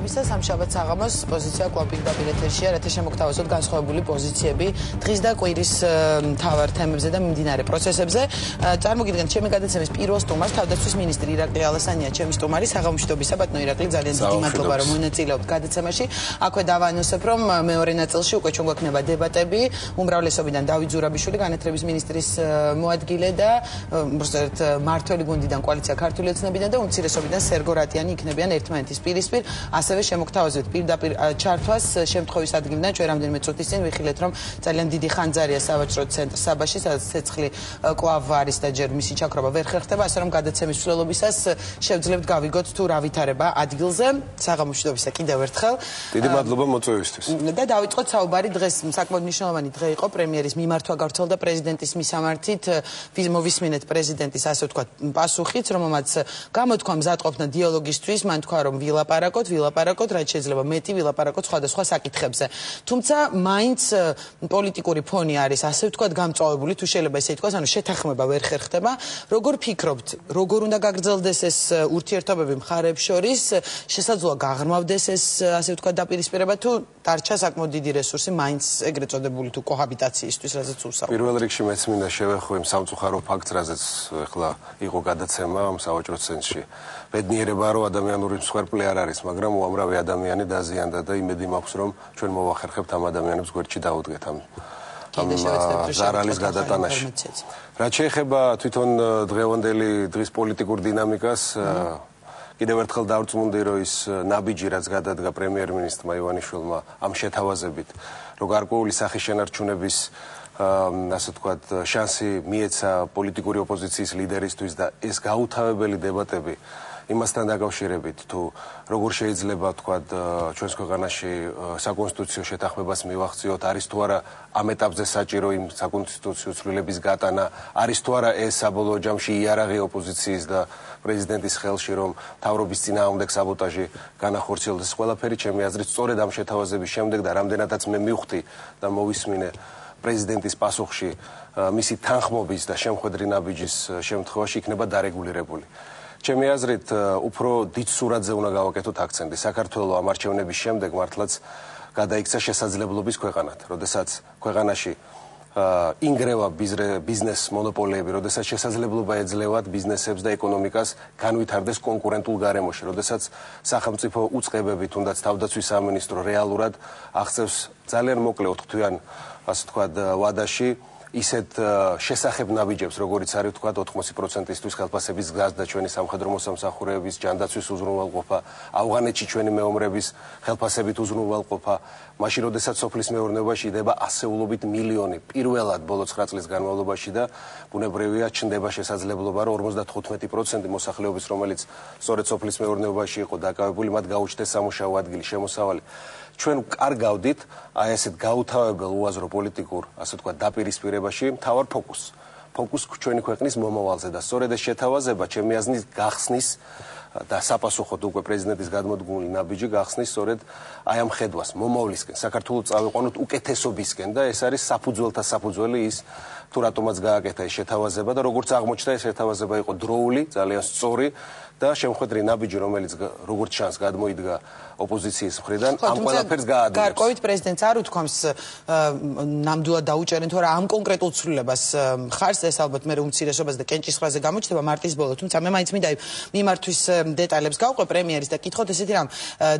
მადლობისა სამშაბათ საღამოს პოზიცია კვლავ პირდაპირ ეთერშია, რათა შემოგთავაზოთ განსხვავებული პოზიციები დღის და კვირის მთავარ თემებზე და მიმდინარე პროცესებზე. წარმოგიდგენთ ჩემი გადაცემის პირველ სტუმარს თავდაცვის მინისტრი ირაკლი ალასანია, ჩემი სტუმარი. საღამოშიდობისა ბატონო ირაკლი, ძალიან დიდი მადლობა რომ მონაწილეობთ გადაცემაში. აქვე დავანოსებ რომ მეორე ნაწილში უკვე ჩვენ გვექნება დებატები, უმრავლესობიდან დავით ზურაბიშვილი, განათლების მინისტრის მოადგილე და უბრალოდ მართველი გუნდიდან კოალიცია ქართული ოცნებიდან და უმცირესობიდან სერგო რატიანი იქნებიან ერთმანეთის პირისპირ, ასევე შემოგთავაზებთ პირდაპირ ჩართვას შემთხვევის ადგილიდან. ჩვენ რამდენიმე წუთის წინ ვიხილეთ რომ ძალიან დიდი ხანძარია სავაჭრო ცენტრ საბაში, სადაც ცეცხლი კვლავ არის და ჯერ მისი ჩაქრობა ვერ ხერხდება, ასე რომ გადაცემის მსვლელობისას შევძლებთ გავიგოთ თუ რა ვითარება ადგილზე. საღამოშიდობისა კიდევ ერთხელ. დიდი მადლობა მოწვევისთვის. და დავიწყოთ საუბარი. დღეს საკმაოდ მნიშვნელოვანი დღე იყო, პრემიერის მიმართვა გავრცელდა პრეზიდენტის მისამართით. მოვისმინეთ პრეზიდენტის ასე ვთქვათ პასუხიც, რომელმაც გამოთქვა მზადყოფნა დიალოგისთვის, მან თქვა რომ ვილაპარაკოთ, რაც შეიძლება მეტი ვილაპარაკოთ სხვადასხვა საკითხებზე. თუმცა მაინც პოლიტიკური ფონი არის ასე ვთქვათ გამწვავებული, თუ შეიძლება ესე ითქვას, ანუ შეთანხმება ვერ ხერხდება. როგორ ფიქრობთ, როგორ უნდა გაგრძელდეს ეს ურთიერთობები მხარეებს შორის, შესაძლოა გაღრმავდეს ეს ასე ვთქვათ დაპირისპირება, თუ დარჩა საკმაოდ დიდი რესურსი მაინც ეგრეთ წოდებული თუ კოჰაბიტაციისთვის, რაზეც უსაუბრობთ. პირველ რიგში მეც მინდა შევეხო იმ სამწუხარო ფაქტს, რაზეც ახლა იყო გადაცემა ამ სავაჭრო ცენტრში. ბედნიერება რომ ადამიანური მსხვერპლი არ არის, მაგრამ უამრავი ადამიანი დაზიანდა და იმედი მაქვს რომ ჩვენ მოვახერხებთ ამ ადამიანებს გვერდში დაუდგეთ ამ ზარალის გადატანაში. რაც შეეხება თვითონ დღევანდელი დღის პოლიტიკურ დინამიკას, კიდევ ერთხელ დავწმუნდი რომ ის ნაბიჯი რაც გადადგა პრემიერ-მინისტრმა ივანიშვილმა ამ შეთავაზებით, რომ გარკვეული სახის შენარჩუნების ასე ვთქვათ შანსი მიეცა პოლიტიკური ოპოზიციის ლიდერისთვის და ეს გაუთავებელი დებატები იმასთან დაკავშირებით თუ როგორ შეიძლება ვთქვათ ჩვენს ქვეყანაში საკონსტიტუციო შეთანხმებას მივახციოთ, არის თუ არა ამ ეტაპზე საჭირო იმ საკონსტიტუციო ცვლილების გატანა, არის თუ არა ეს საბოლოო ჯამში იარაღი ოპოზიციის და პრეზიდენტის ხელში რომ მთავრობის წინააღმდეგ საბოტაჟი განახორციელდეს. ყველაფერი ჩემი აზრით სწორედ ამ შეთავაზების შემდეგ და რამდენადაც მე მივხვდი და მოვისმინე პრეზიდენტის პასუხში მისი თანხმობის და შემხედრი ნაბიჯის შემთხვევაში იქნება დარეგულირებული. ჩემი აზრით უფრო დიდ სურათზე უნდა გავაკეთოთ აქცენტი. საქართველოს ამ არჩევნების შემდეგ მართლაც გადაიქცა შესაძლებლობის ქვეყანად, როდესაც ქვეყანაში ინგრევა ბიზნეს მონოპოლიები, როდესაც შესაძლებლობა ეძლევათ ბიზნესებს და ეკონომიკას განვითარდეს კონკურენტულ გარემოში, როდესაც სახელმწიფო უწყებები, თუნდაც თავდაცვის სამინისტრო რეალურად აღწევს ძალიან მოკლე 4 თვიან ასე ვთქვათ ვადაში ისეთ შესახებ ნაბიჯებს, როგორიც არის ვთქვათ 80%-ისთვის ხელფასების გაზრდა, ჩვენი სამხედრო მოსამსახურეების ჯანდაცვის უზრუნველყოფა, ავღანეთში ჩვენი მეომრების ხელფასებით უზრუნველყოფა, მაშინ როდესაც სოფლის მეურნეობაში იდება ასეულობით მილიონი პირველად ბოლო 9 წლის განმავლობაში და ბუნებრივია ჩნდება შესაძლებლობა რომ 55% მოსახლეობის, რომელიც სწორედ სოფლის მეურნეობაში იყო დაკავებული, მათ გაუჩნდეს სამუშაო ადგილი, შემოსავალი. ჩვენ კარგავდით აი ესეთ გაუთავებელ უაზრო პოლიტიკურ, ასე ვთქვათ, დაპირისპირებაში მთავარ ფოკუსს ჩვენი ქვეყნის მომავალზე და სწორედ ეს შეთავაზება ჩემი აზრით გახსნის და საფასუხოდ უკვე პრეზიდენტის გადმოდგმული ნაბიჯი გახსნის სწორედ აი ამ ხედვას მომავლისკენ, საქართველოს წავიყვანოთ უკეთესობისკენ და ეს არის საფუძველთა საფუძველი ის თუ რატომაც გააკეთა ეს შეთავაზება და როგორც აღმოჩნდა ეს შეთავაზება იყო დროული, ძალიან სწორი და შემხედრი ნაბიჯი, რომელიც როგორც ჩანს გადმოიდგა ოპოზიციის მხრიდან, ამ ყველაფერს გაადვილებს. გარკვევით პრეზიდენტს არ უთქვამს ნამდვილად დაუჭერენ თუ არა ამ კონკრეტულ ცვლილებას ხარს, ეს ალბათ მე უმცირესობაზე და კენჭისყრაზე გამოჩნდება მარტის ბოლო, თუმცა მე მაინც მინდა მიმართვის დეტალებს გავყვე პრემიერის და კითხოთ ესეთი რამ.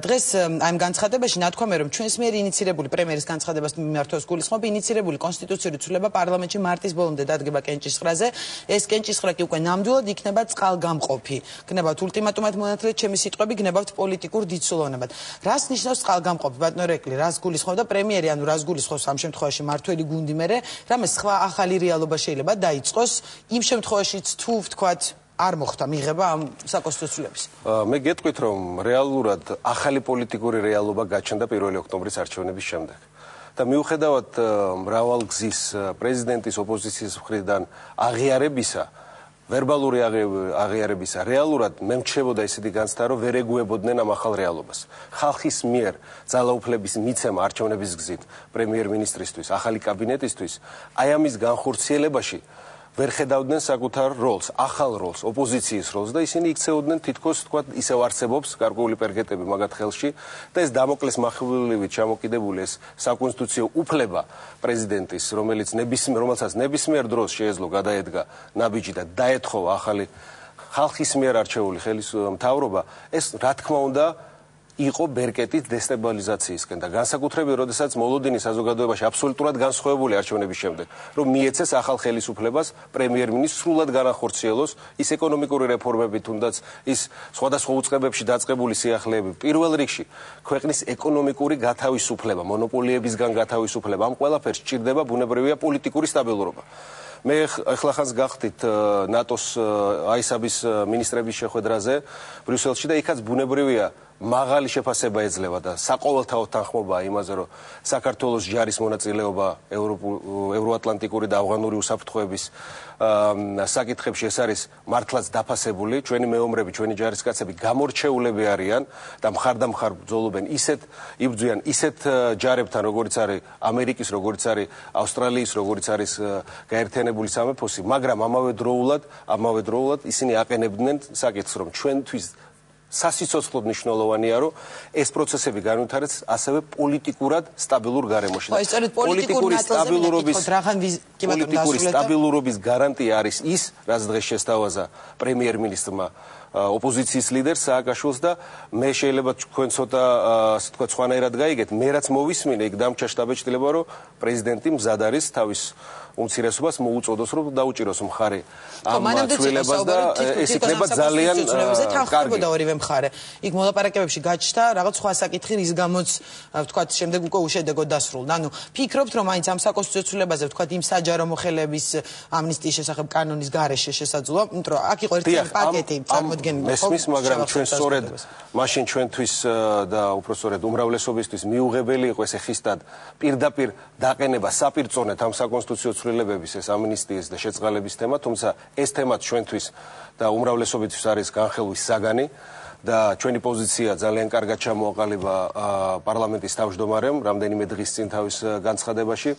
დღეს აი ამ განცხადებაში ნათქვამია რომ ჩვენს მიერ ინიცირებული პრემიერის განცხადებას მიმართავს გულისხმობ ინიცირებული კონსტიტუციური ცვლილება პარლამენტში მარტის ბოლომდე დადგება კენჭისყრაზე. ეს კენჭისყრა კი უკვე ნამდვილად იქნება წყალგამყოფი. გნებავთ ულტიმატუმად მონათლეთ ჩემი სიტყვები, გნებავთ პოლიტიკურ დიდსულოვნებად. რას ნიშნავს წყალგამყოფი, ბატონო ირაკლი, რას გულისხმობდა პრემიერი, ანუ რას გულისხმობს ამ შემთხვევაში მართველი გუნდი მერე, რამე სხვა ახალი რეალობა შეიძლება დაიწყოს იმ შემთხვევაშიც თუ ვთქვათ არ მოხდა მიღება ამ საკონსტიტუციების. მე გეტყვით რომ რეალურად ახალი პოლიტიკური რეალობა გაჩნდა 1 ოქტომბრის არჩევნების შემდეგ. და მიუხედავად მრავალგზის პრეზიდენტის ოპოზიციის მხრიდან აღიარებისა, ვერბალური აღიარებისა, რეალურად მე მრჩებოდა ისეთი განცდა, რომ ვერ ეგუებოდნენ ამ ახალ რეალობას. ხალხის მიერ ძალაუფლების მიცემა არჩევნების გზით პრემიერ-მინისტრისთვის, ახალი კაბინეტისთვის, აი ამის განხორციელებაში ვერ ხედავდნენ საკუთარ როლს, ახალ როლს, ოპოზიციის როლს და ისინი იქცეოდნენ თითქოს თქვა ისევ არსებობს გარკვეული პერგეტები მაგათ ხელში და ეს დამოკლეს მახვილივით ჩამოკიდებული ეს საკონსტიტუციო უფლება პრეზიდენტის, რომელსაც ნებისმიერ დროს შეეძლო გადაედგა ნაბიჯი და დაეთხოვა ახალი ხალხის მიერ არჩეული მთავრობა, ეს რა თქმა უნდა იყო ბერკეტის დესტაბილიზაციისკენ და განსაკუთრებით როდესაც მოლოდინის საზოგადოებაში აბსოლუტურად განსხვავებული არჩევნების შემდეგ რომ მიეცეს ახალ ხელისუფლებას პრემიერ-მინისტრს სრულად განახორციელოს ის ეკონომიკური რეფორმები თუნდაც ის სხვადასხვა უწყებებში დაწყებული სიახლეები პირველ რიგში ქვეყნის ეკონომიკური გათავისუფლება მონოპოლიებისგან გათავისუფლება ამ ყველაფერს სჭირდება ბუნებრივია პოლიტიკური სტაბილურობა მე ახლახანს გახდით ნატოს აისაბის მინისტრების შეხვედრაზე ბრიუსელში და იქაც ბუნებრივია მაღალი შეფასება ეძლევა და საყოველთაო თანხმობაა იმაზე, რომ საქართველოს ჯარის მონაწილეობა ევროატლანტიკური და ავღანური უსაფრთხოების საკითხებში ეს არის მართლაც დაფასებული. ჩვენი მეომრები, ჩვენი ჯარისკაცები გამორჩეულები არიან და მხარდამხარ ბრძოლობენ იბრძვიან ისეთ ჯარებთან, როგორც არის ამერიკის, როგორც არის ავსტრალიის, როგორც არის გაერთიანებული სამეფოსი, მაგრამ ამავე დროულად ისინი აყენებდნენ საკითხს, რომ ჩვენთვის სასიცოცხლოდ მნიშვნელოვანია, რომ ეს პროცესები განვითარდეს ასევე პოლიტიკურად სტაბილურ გარემოში. პოლიტიკური სტაბილურობის გარანტია არის ის, რაც დღეს შესთავაზა პრემიერ-მინისტრმა ოპოზიციის ლიდერს სააკაშვილს და მე შეიძლება თქვენ ცოტა თქვა სხვანაირად გაიგეთ, მე რაც მოვისმინე იქ დამჭა შტაბ-ჭრილება, რომ პრეზიდენტი მზად არის თავის უმცირესობას მოუწოდოს რომ დაუჭიროს მხარე ამ ცვლილებას და ეს იქნება ძალიან კარგი. ორივე მხარე. იქ მოლაპარაკებებში გაჩნდა რაღაც სხვა საკითხი, რის გამოც ვთქვათ შემდეგ უკვე უშედეგოდ დასრულდა. ანუ ფიქრობთ რომ მაინც ამ საკონსტიტუციო ცვლილებაზე ვთქვათ იმ საჯარო მოხელეების ამნისტიის შესახებ კანონის გარეშე შესაძლოა, იმიტომ რომ აქ იყო ერთი პაკეტი წარმოდგენილი. მესმის, მაგრამ ჩვენ სწორედ მაშინ ჩვენთვის და უпростоრედ უმრავლესობისთვის მიუღებელი იყო ეს ხისტად პირდაპირ დაყენება საპირწონეთ ამ საკონსტიტუციო ცვლილებების ეს ამნისტიის და შეწყალების თემა, თუმცა ეს თემაც ჩვენთვის და უმრავლესობისთვის არის განხელვის საგანი და ჩვენი პოზიცია ძალიან კარგად ჩამოაყალიბა პარლამენტის თავმჯდომარემ რამდენიმე დღის წინ თავის განცხადებაში.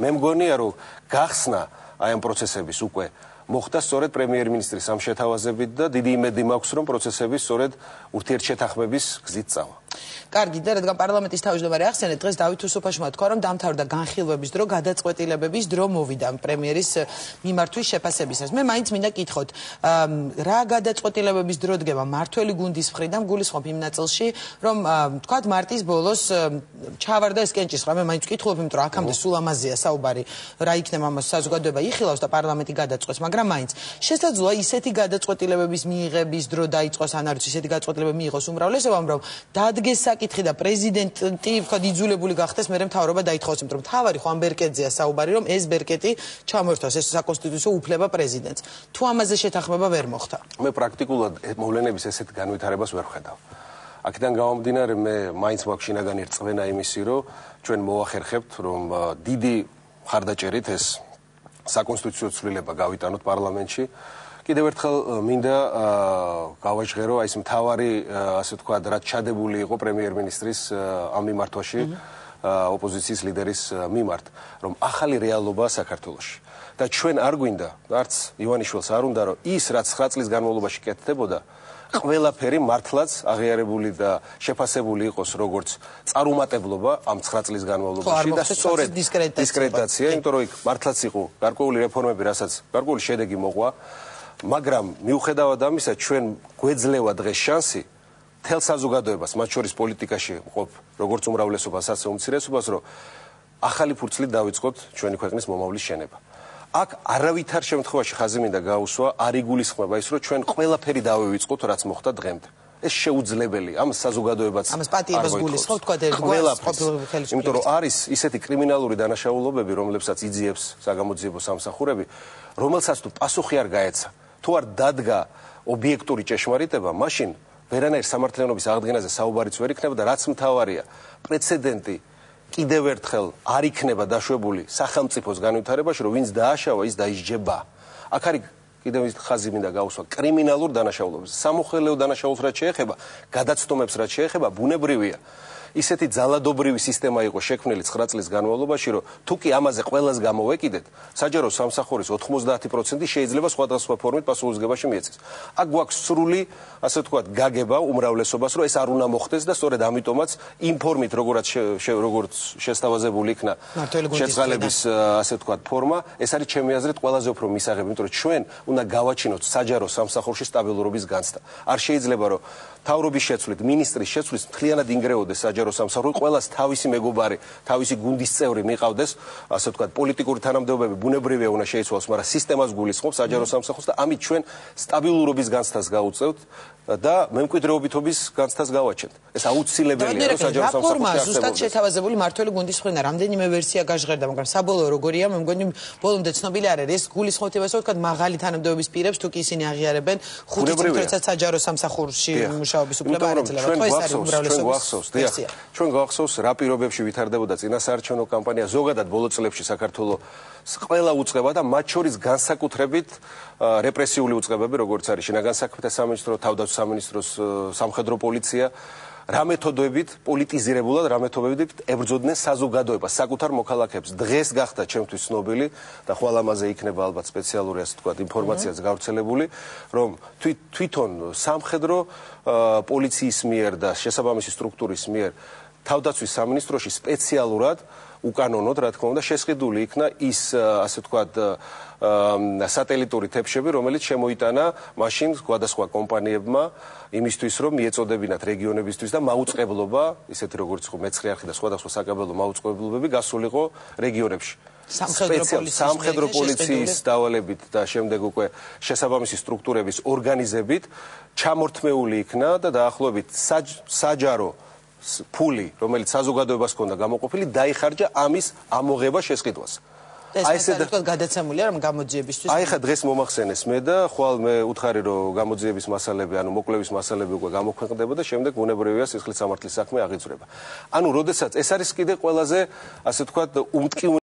მე მგონია რომ გახსნა აი ამ პროცესების უკვე მოხდა სწორედ პრემიერ-მინისტრის ამ შეთავაზებით და დიდი იმედი მაქვს რომ პროცესები სწორედ ურთიერთშეთანხმების გზით წავა. კარგი, და რადგან პარლამენტის თავმჯდომარე ახსენეთ, დღეს დავით უსუფაშმა თქვა, რომ დამთავრდა განხილვების დრო, გადაწყვეტილებების დრო მოვიდა პრემიერის მიმართვის შეფასებისას. მე მაინც მინდა კითხოთ, რა გადაწყვეტილებების დრო დგება მართველი გუნდის მხრიდან, გულისხმობ იმ ნაწილში, რომ თქვათ მარტის ბოლოს ჩავარდა ეს კენჭისყრა. მე მაინც ვკითხულობ, იმიტომ რომ აქამდე სულ ამაზეა საუბარი, რა იქნება ამას საზოგადოება იხილავს და პარლამენტი გადაწყვეტს, მაგრამ მაინც შესაძლოა ისეთი გადაწყვეტილებების მიიღების დრო დაიწყოს, ან არის ისეთი გადაწყვეტილებები მიიღოს უმრავლესობამ, რომ დადგეს საკითხი და პრეზიდენტი ვთქვათ იძულებული გახდეს მერე მთავრობა დაითხოვოს, იმიტომ რომ მთავარი ხო ამ ბერკეტზეა საუბარი, რომ ეს ბერკეტი ჩამოერთვას ეს საკონსტიტუციო უფლება პრეზიდენტს. თუ ამაზე შეთანხმება ვერ მოხდა. მე პრაქტიკულად მოვლენების ესეთ განვითარებას ვერ ვხედავ. აქედან გამომდინარე მე მაინც მაქვს შინაგანი რწმენა იმისი, რომ ჩვენ მოახერხებთ, რომ დიდი მხარდაჭერით ეს საკონსტიტუციო ცვლილება გავიტანოთ პარლამენტში. კიდევ ერთხელ მინდა გავაჟღერო აი ეს მთავარი ასე ვთქვათ რაც ჩადებული იყო პრემიერ-მინისტრის ამ მიმართვაში ოპოზიციის ლიდერის მიმართ რომ ახალი რეალობაა საქართველოში და ჩვენ არ გვინდა არც ივანიშვილს არ უნდა რომ ის რაც 9 წლის განმავლობაში კეთდებოდა ყველაფერი მართლაც აღიარებული და შეფასებული იყოს როგორც წარუმატებლობა ამ 9 წლის განმავლობაში და სწორედ დისკრედიტაცია იმიტომ რომ იქ მართლაც იყო გარკვეული რეფორმები რასაც გარკვეული შედეგი მოყვა მაგრამ მიუხედავად ამისა ჩვენ გვეძლევა დღეს შანსი თელ საზოგადოებას მათ შორის პოლიტიკაში მყოფ როგორც უმრავლესობას ასე უმცირესობას რომ ახალი ფურცლით დავიწყოთ ჩვენი ქვეყნის მომავლის შენება აქ არავითარ შემთხვევაში ხაზი მინდა გაუსვა არ იგულისხმება ის რომ ჩვენ ყველაფერი დავივიწყოთ რაც მოხდა დღემდე ეს შეუძლებელი ამ საზოგადოებაც ამას პატიებას გულისხმობ თქვა ერთგვარად იმიტომ რომ არის ისეთი კრიმინალური დანაშაულობები რომლებსაც იძიებს საგამოძიებო სამსახურები რომელსაც თუ პასუხი არ გაეცა თუ არ დადგა ობიექტური ჭეშმარიტება მაშინ ვერანაირ სამართლიანობის აღდგენაზე საუბარიც ვერ იქნება და რაც მთავარია პრეცედენტი კიდევ ერთხელ არ იქნება დაშვებული სახელმწიფოს განვითარებაში რომ ვინც დააშავა ის დაისჯება აქ არის კიდევ ის ხაზი მინდა გავუსვა კრიმინალურ დანაშაულობებს სამოხელეო დანაშაულს რაც შეეხება გადაცდომებს რაც შეეხება ბუნებრივია ისეთი ძალადობრივი სისტემა იყო შექმნილი 9 წლის განმავლობაში, რომ თუ კი ამაზე ყველას გამოვეკიდეთ, საჯარო სამსახურის 90% შეიძლება სხვადასხვა ფორმით პასუხისგებაში მიეცეს. აქ გვაქვს სრული, ასე ვთქვათ, გაგება უმრავლესობას, რომ ეს არ უნდა მოხდეს და სწორედ ამიტომაც იმ ფორმით, როგორც შესთავაზებული იქნა შეწყალების, ასე ვთქვათ, ფორმა, ეს არის ჩემი აზრით ყველაზე უფრო მისაღები, იმიტომ რომ ჩვენ უნდა გავაჩინოთ საჯარო სამსახურში სტაბილურობის განცდა. არ შეიძლება რომ თავრობის შეცვლით, მინისტრის შეცვლით მთლიანად ინგრეოდეს საჯარო სამსახური, ყველას თავისი მეგობარი, თავისი გუნდის წევრი მიყავდეს, ასე ვთქვათ, პოლიტიკური თანამდებობები ბუნებრივია უნდა შეიცვალოს, მაგრამ სისტემას გულისხმობს საჯარო სამსახურს და ამით ჩვენ სტაბილურობის განცდას გავუწევთ და მემკვიდრეობითობის განცდას გავაჩენთ. ეს აუცილებელია, რომ საჯარო სამსახურში არსებობდეს. ზუსტად შეთავაზებული მართველი გუნდის ხრიდან რამდენიმე ვერსია გაჟღერდა, მაგრამ საბოლოო როგორია, მე მგონი ბოლომდე ცნობილი არ არის, ეს გულისხმობთ იმას, რომ თქვა მაღალი თანამდებობის პირებს, თუ კი ისინი აღიარებენ 5 წუთით, როდესაც საჯარო სამსახურში მუშაობის უფლება არ ეძლევა. ხო, ეს არის უმრავლესობის ვერსია. ჩვენ გვახსოვს რა პირობებში ვითარდებოდა წინასაარჩევნო კამპანია, ზოგადად ბოლო წლებში საქართველოს ყველა უწყება და მათ შორის განსაკუთრებით რეპრესიული უწყებები, როგორც არის შინაგან საქმეთა სამინისტრო, თავდაცვის სამინისტროს სამხედრო პოლიცია, რა მეთოდებით პოლიტიზირებულად, რა მეთოდებით ებრძოდნენ საზოგადოებას, საკუთარ მოქალაქეებს. დღეს გახდა ჩემთვის ცნობილი და ხვალ ამაზე იქნება ალბათ სპეციალური, ასე ვთქვათ, ინფორმაციაც გავრცელებული, რომ თვითონ სამხედრო პოლიციის მიერ და შესაბამისი სტრუქტურის მიერ თავდაცვის სამინისტროში სპეციალურად უკანონოდ, რა თქმა უნდა, შესყიდული იქნა ის, ასე ვთქვათ, სატელიტური თებშები, რომელიც შემოიტანა მაშინ სხვადასხვა კომპანიებმა იმისთვის, რომ მიეწოდებინათ რეგიონებისთვის და მაუწყებლობა, ისეთი როგორც ხო მეცხრე არხი და სხვადასხვა საკაბელო მაუწყებლობები გასულიყო რეგიონებში. სამხედრო პოლიციის დავალებით და შემდეგ უკვე შესაბამისი სტრუქტურების ორგანიზებით ჩამორთმეული იქნა და დაახლოებით საჯარო ფული, რომელიც საზოგადოებას ჰქონდა გამოყოფილი, დაიხარჯა ამის ამოღება შესყიდვას. ეს თვითონ გადაცემულია რომ გამოძიებისთვის. აი ხა დღეს მომახსენეს მე და ხვალ მე უთხარი რომ გამოძიების მასალები, ანუ მოკლევის მასალები უკვე გამოქვეყნდება და შემდეგ ბუნებრივია სისხლის სამართლის საქმე აღიძვრება. ანუ როდესაც ეს არის კიდე ყველაზე, ასე ვთქვათ, უმტკივნეო